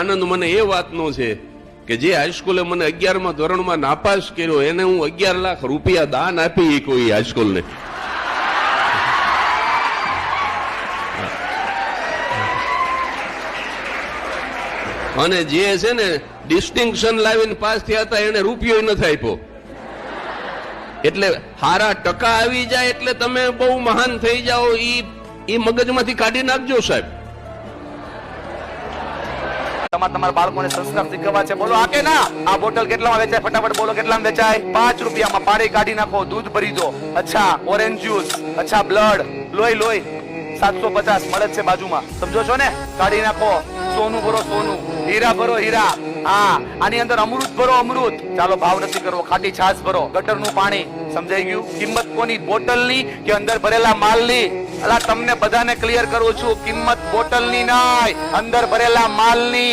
આનંદ મને એ વાતનો છે કે જે હાઈસ્કૂલે મને 11મા ધોરણમાં નાપાસ કર્યો એને હું 11 લાખ રૂપિયા દાન આપી કોઈ હાઈસ્કૂલને. અને જે છે ને ડિસ્ટિંક્શન લાવીને પાસ થયા હતા એને રૂપિયો નથી આપ્યો. એટલે હારા ટકા આવી જાય એટલે તમે બહુ મહાન થઈ જાઓ ઈ મગજમાંથી કાઢી નાખજો સાહેબ. તમારા બાળકોને સંસ્કાર શીખવા છે. બોલો આ કે ના? આ બોટલ કેટલામાં વેચાય? ફટાફટ બોલો કેટલામાં વેચાય? 5 રૂપિયામાં. પાણી કાઢી નાખો, દૂધ ભરી દો. અચ્છા ઓરેન્જ જ્યુસ, અચ્છા બ્લડ, લોહી 750 મળે છે બાજુમાં, સમજો છો ને? કાઢી નાખો. સોનું ભરો સોનું, હીરા ભરો હીરા. હા, આની અંદર અમૃત ભરો અમૃત. ચાલો ભાવ નથી કરવો. ખાટી છાશ ભરો, ગટરનું પાણી. સમજાઈ ગયું? કિંમત કોની? બોટલની કે અંદર ભરેલા માલની? અલા તમને બધાને ક્લિયર કરું છું, કિંમત બોટલની નહીં, અંદર ભરેલા માલની.